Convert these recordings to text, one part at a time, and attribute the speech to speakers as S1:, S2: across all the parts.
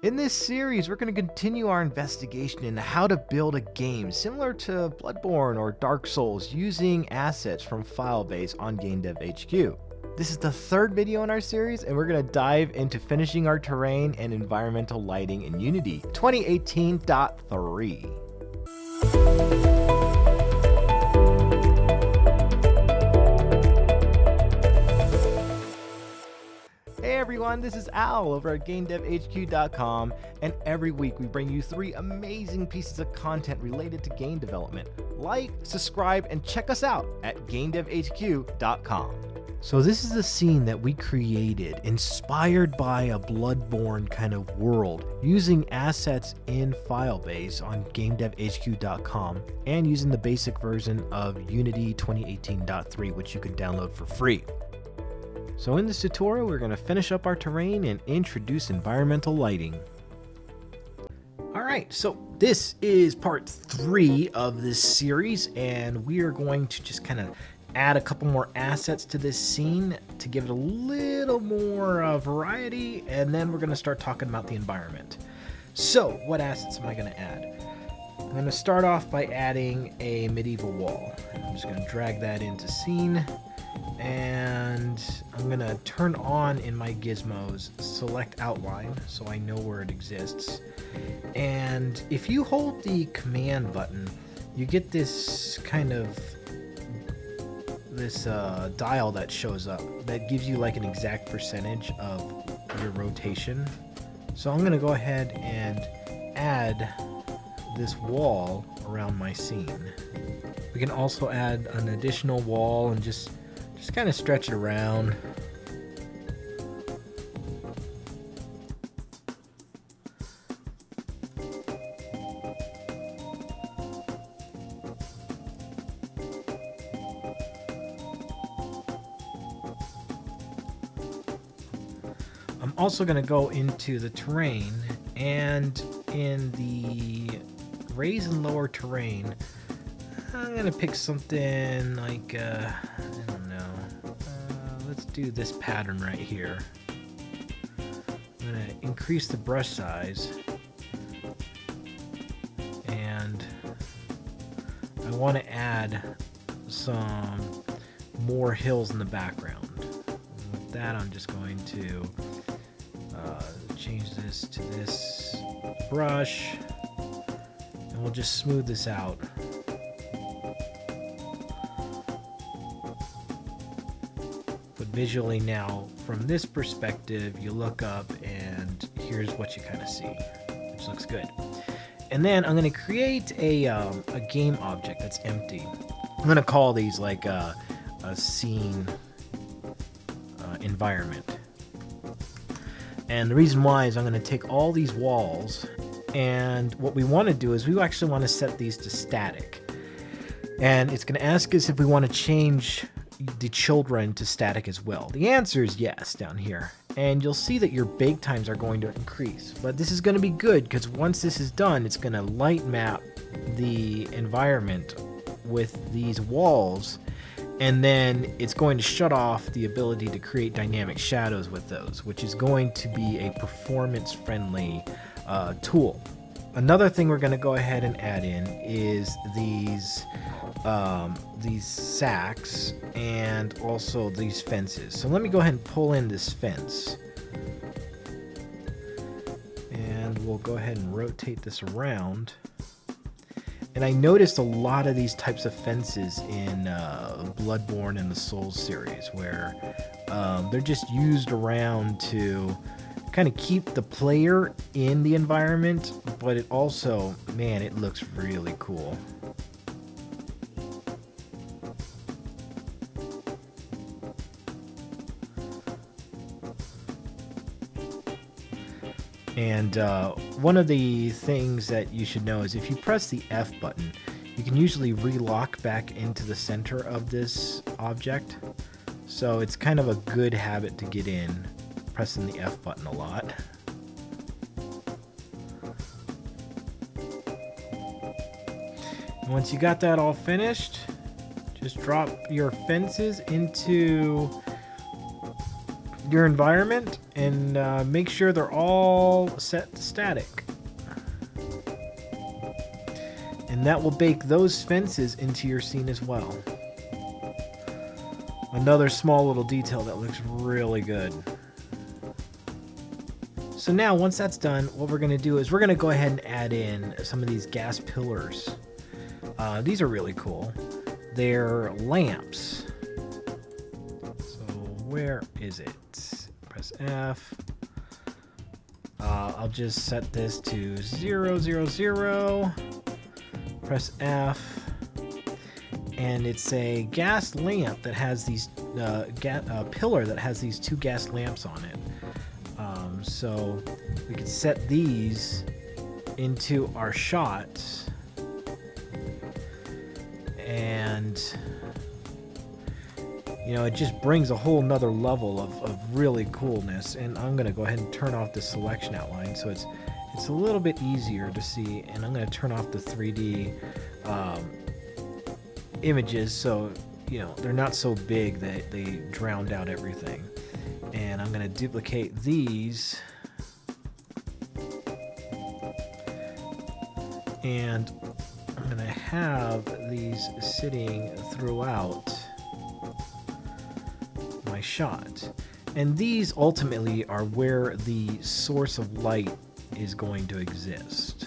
S1: In this series, we're going to continue our investigation into how to build a game similar to Bloodborne or Dark Souls using assets from Filebase on GameDev HQ. This is the third video in our series, and we're going to dive into finishing our terrain and environmental lighting in Unity 2018.3. Hey everyone, this is Al over at GameDevHQ.com, and every week we bring you 3 amazing pieces of content related to game development. Like, subscribe, and check us out at GameDevHQ.com. So this is a scene that we created, inspired by a Bloodborne kind of world, using assets in Filebase on GameDevHQ.com, and using the basic version of Unity 2018.3, which you can download for free. So in this tutorial, we're going to finish up our terrain and introduce environmental lighting. Alright, so this is part 3 of this series, and we are going to just kind of add a couple more assets to this scene to give it a little more variety, and then we're going to start talking about the environment. So, what assets am I going to add? I'm going to start off by adding a medieval wall. I'm just going to drag that into scene. And I'm going to turn on in my gizmos select outline so I know where it exists. And if you hold the command button, you get this kind of dial that shows up that gives you like an exact percentage of your rotation. So I'm going to go ahead and add this wall around my scene. We can also add an additional wall and just kind of stretch it around. I'm also going to go into the terrain, and in the raise and lower terrain, I'm going to pick something like let's do this pattern right here. I'm going to increase the brush size, and I want to add some more hills in the background. And with that, I'm just going to change this to this brush, and we'll just smooth this out. Visually now, from this perspective, you look up and here's what you kind of see, which looks good. And then I'm going to create a game object that's empty. I'm going to call these like a scene environment. And the reason why is I'm going to take all these walls, and what we want to do is we actually want to set these to static. And it's going to ask us if we want to change the children to static as well. The answer is yes down here, and you'll see that your bake times are going to increase, but this is going to be good because once this is done, it's going to light map the environment with these walls, and then it's going to shut off the ability to create dynamic shadows with those, which is going to be a performance friendly tool. Another thing we're going to go ahead and add in is these sacks and also these fences. So let me go ahead and pull in this fence, and we'll go ahead and rotate this around. And I noticed a lot of these types of fences in Bloodborne and the Souls series where they're just used around to kind of keep the player in the environment, but it also, man, it looks really cool. And one of the things that you should know is if you press the F button, you can usually relock back into the center of this object. So it's kind of a good habit to get in, pressing the F button a lot. And once you got that all finished, just drop your fences into your environment and make sure they're all set to static. And that will bake those fences into your scene as well. Another small little detail that looks really good. So now, once that's done, what we're going to do is we're going to go ahead and add in some of these gas pillars. These are really cool. They're lamps. So where is it? Press F. I'll just set this to 0, 0, 0. Press F. And it's a gas lamp that has these pillar that has these 2 gas lamps on it. So we can set these into our shots, and you know, it just brings a whole nother level of really coolness. And I'm gonna go ahead and turn off the selection outline so it's a little bit easier to see, and I'm gonna turn off the 3D images so you know they're not so big that they drowned out everything. And I'm going to duplicate these, and I'm going to have these sitting throughout my shot. And these ultimately are where the source of light is going to exist.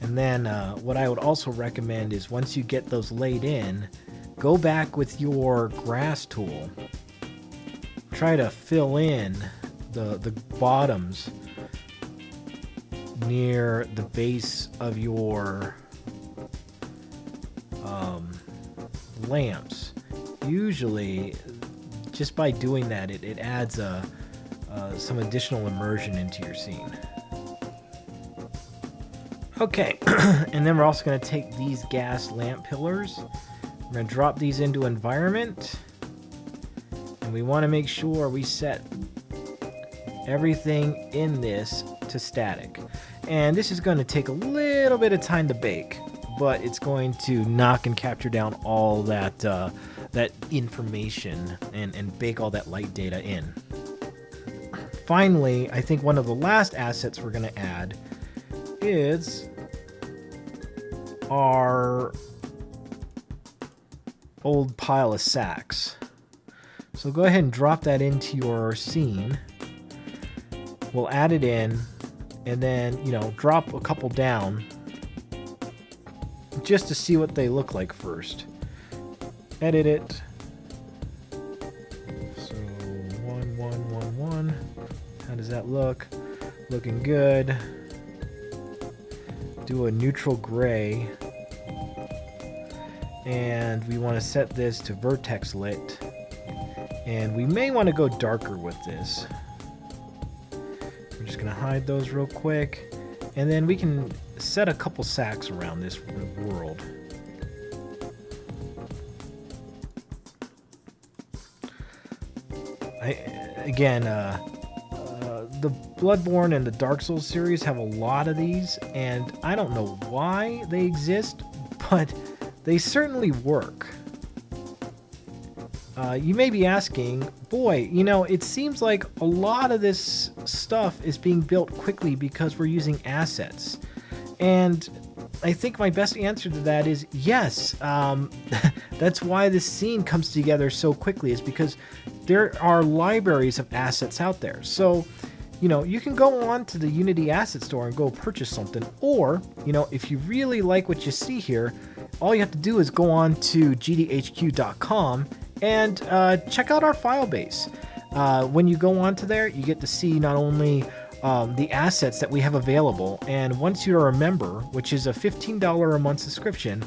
S1: And then what I would also recommend is once you get those laid in, go back with your grass tool. Try to fill in the bottoms near the base of your lamps. Usually, just by doing that, it adds some additional immersion into your scene. Okay, and then we're also going to take these gas lamp pillars. We're going to drop these into environment. And we want to make sure we set everything in this to static. And this is going to take a little bit of time to bake, but it's going to knock and capture down all that that information and bake all that light data in. Finally, I think one of the last assets we're going to add is our old pile of sacks. So go ahead and drop that into your scene. We'll add it in, and then, you know, drop a couple down just to see what they look like first. Edit it. So 1, 1, 1, 1. How does that look? Looking good. Do a neutral gray. And we want to set this to vertex lit. And we may want to go darker with this. We're just going to hide those real quick. And then we can set a couple sacks around this world. The Bloodborne and the Dark Souls series have a lot of these, and I don't know why they exist, but they certainly work. You may be asking, boy, you know, it seems like a lot of this stuff is being built quickly because we're using assets. And I think my best answer to that is yes. That's why this scene comes together so quickly, is because there are libraries of assets out there. So, you know, you can go on to the Unity Asset Store and go purchase something. Or, you know, if you really like what you see here, all you have to do is go on to gdhq.com and check out our file base. When you go onto there, you get to see not only the assets that we have available, and once you're a member, which is a $15 a month subscription,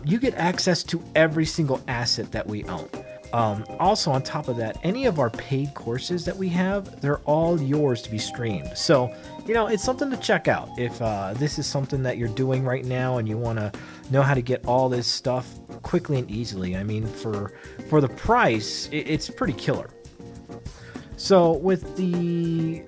S1: you get access to every single asset that we own. Also, on top of that, any of our paid courses that we have, they're all yours to be streamed. So, you know, it's something to check out if this is something that you're doing right now and you want to know how to get all this stuff quickly and easily. I mean, for the price, it's pretty killer. So with the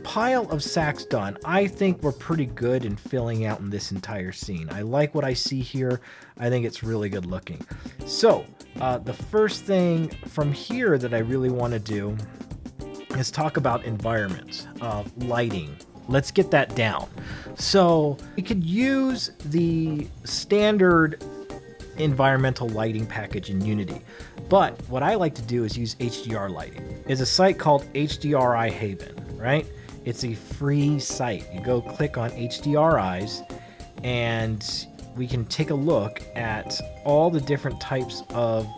S1: pile of sacks done, I think we're pretty good in filling out in this entire scene. I like what I see here. I think it's really good looking. So the first thing from here that I really want to do let's talk about environments, lighting. Let's get that down. So we could use the standard environmental lighting package in Unity. But what I like to do is use HDR Lighting. There's a site called HDRI Haven, right? It's a free site. You go click on HDRIs and we can take a look at all the different types of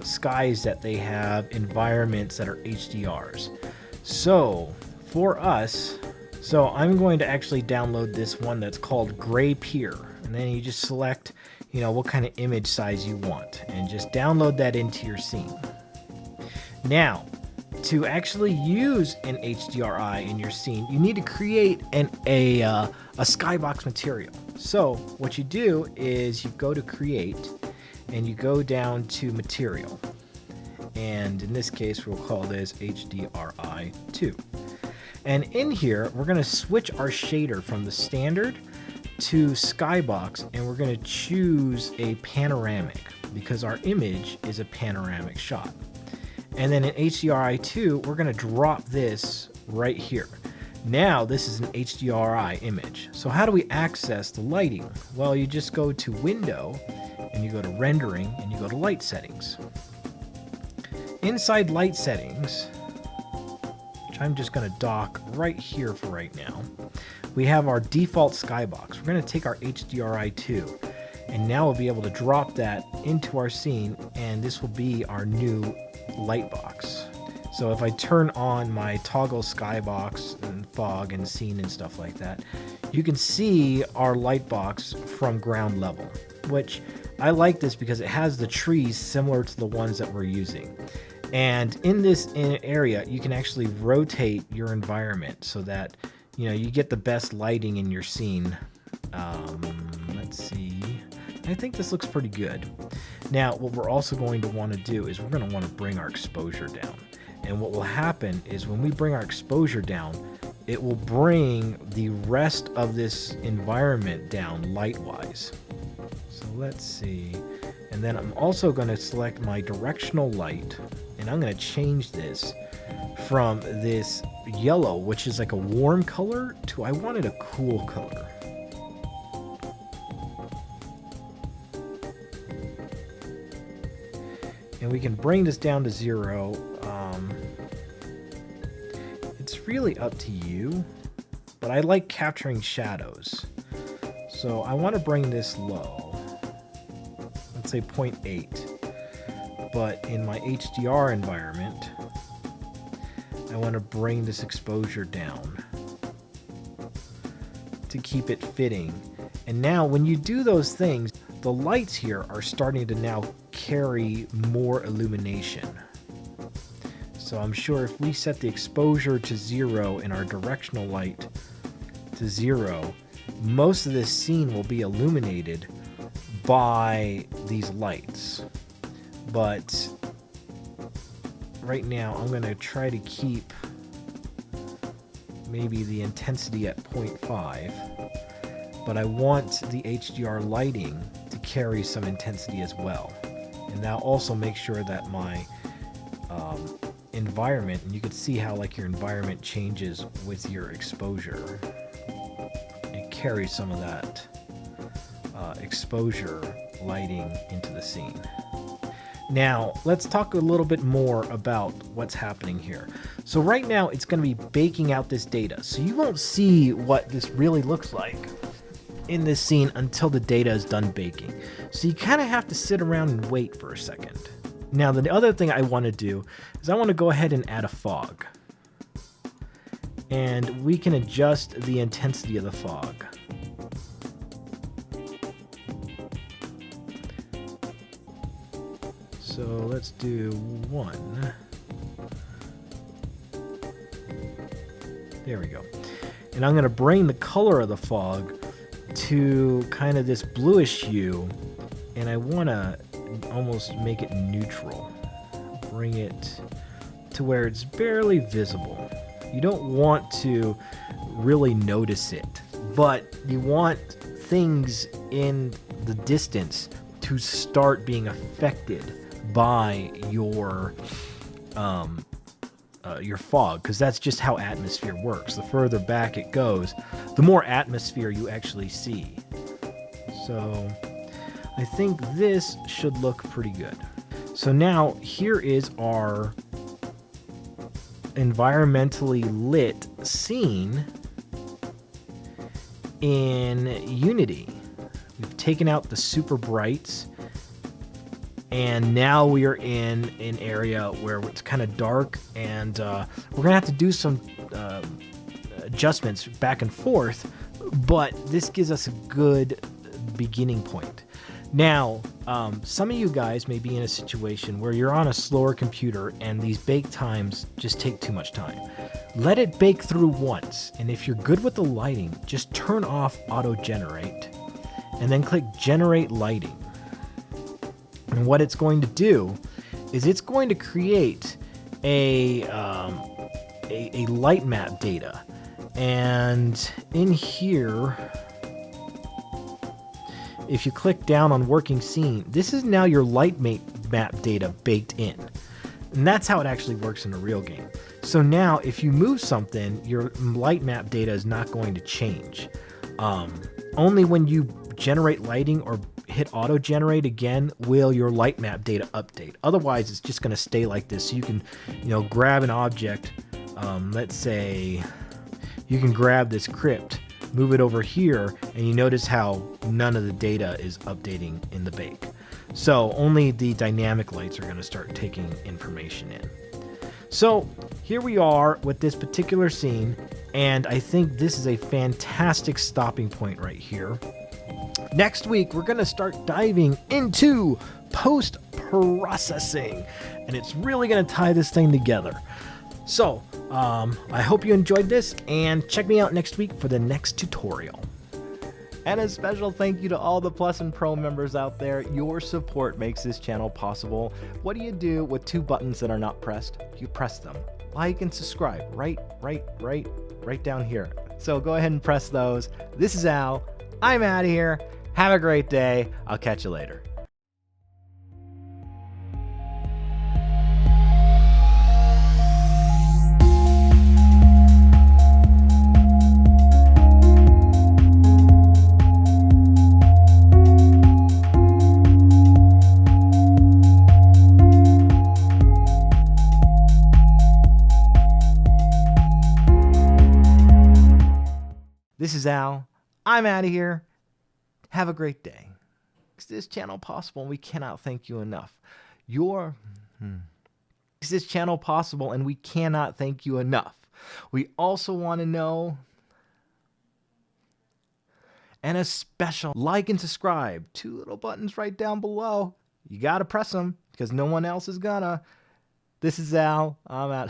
S1: skies that they have, environments that are HDRs. So for us, I'm going to actually download this one that's called Gray Pier. And then you just select, what kind of image size you want and just download that into your scene. Now, to actually use an HDRI in your scene, you need to create a skybox material. So what you do is you go to create and you go down to material. And in this case, we'll call this HDRI 2. And in here, we're going to switch our shader from the standard to skybox, and we're going to choose a panoramic because our image is a panoramic shot. And then in HDRI 2, we're going to drop this right here. Now this is an HDRI image. So how do we access the lighting? Well, you just go to Window and you go to Rendering and you go to Light Settings. Inside Light Settings, which I'm just going to dock right here for right now, we have our default skybox. We're going to take our HDRI 2 and now we'll be able to drop that into our scene, and this will be our new light box. So if I turn on my toggle skybox and fog and scene and stuff like that, you can see our light box from ground level, which I like this because it has the trees similar to the ones that we're using. And in this area, you can actually rotate your environment so that you get the best lighting in your scene. Let's see. I think this looks pretty good. Now, what we're also going to want to do is we're going to want to bring our exposure down. And what will happen is when we bring our exposure down, it will bring the rest of this environment down light-wise. So let's see. And then I'm also going to select my directional light, and I'm going to change this from this yellow, which is like a warm color, to I wanted a cool color. And we can bring this down to 0. It's really up to you, but I like capturing shadows. So I want to bring this low. Let's say 0.8. But in my HDR environment, I want to bring this exposure down to keep it fitting. And now when you do those things, the lights here are starting to now carry more illumination. So I'm sure if we set the exposure to 0 and our directional light to 0, most of this scene will be illuminated by these lights. But right now I'm going to try to keep maybe the intensity at 0.5, but I want the HDR lighting to carry some intensity as well. And that also makes sure that my environment, and you can see how like your environment changes with your exposure. It carries some of that exposure lighting into the scene. Now, let's talk a little bit more about what's happening here. So right now, it's going to be baking out this data. So you won't see what this really looks like in this scene until the data is done baking. So you kind of have to sit around and wait for a second. Now, the other thing I want to do is I want to go ahead and add a fog. And we can adjust the intensity of the fog. So let's do 1. There we go. And I'm going to bring the color of the fog to kind of this bluish hue, and I want to almost make it neutral. Bring it to where it's barely visible. You don't want to really notice it, but you want things in the distance to start being affected by your your fog, because that's just how atmosphere works. The further back it goes, the more atmosphere you actually see. So I think this should look pretty good. So now here is our environmentally lit scene in Unity. We've taken out the super brights, and now we are in an area where it's kind of dark, and we're gonna have to do some adjustments back and forth, but this gives us a good beginning point. Now, some of you guys may be in a situation where you're on a slower computer and these bake times just take too much time. Let it bake through once, and if you're good with the lighting, just turn off auto generate and then click generate lighting. And what it's going to do is it's going to create a light map data. And in here, if you click down on working scene, this is now your light map data baked in. And that's how it actually works in a real game. So now if you move something, your light map data is not going to change. Only when you generate lighting or hit auto generate again will your light map data update. Otherwise, it's just going to stay like this. So you can, grab an object. Let's say you can grab this crypt, move it over here, and you notice how none of the data is updating in the bake. So only the dynamic lights are going to start taking information in. So here we are with this particular scene, and I think this is a fantastic stopping point right here. Next week, we're going to start diving into post-processing, and it's really going to tie this thing together. So, I hope you enjoyed this, and check me out next week for the next tutorial. And a special thank you to all the Plus and Pro members out there. Your support makes this channel possible. What do you do with two buttons that are not pressed? You press them. Like and subscribe right down here. So go ahead and press those. This is Al. I'm out of here. Have a great day. I'll catch you later. This is Al. I'm out of here. Have a great day. Makes this channel possible, and we cannot thank you enough. Makes this channel possible, and we cannot thank you enough. We also want to know, and a special like and subscribe. Two little buttons right down below. You got to press them because no one else is gonna. This is Al. I'm out.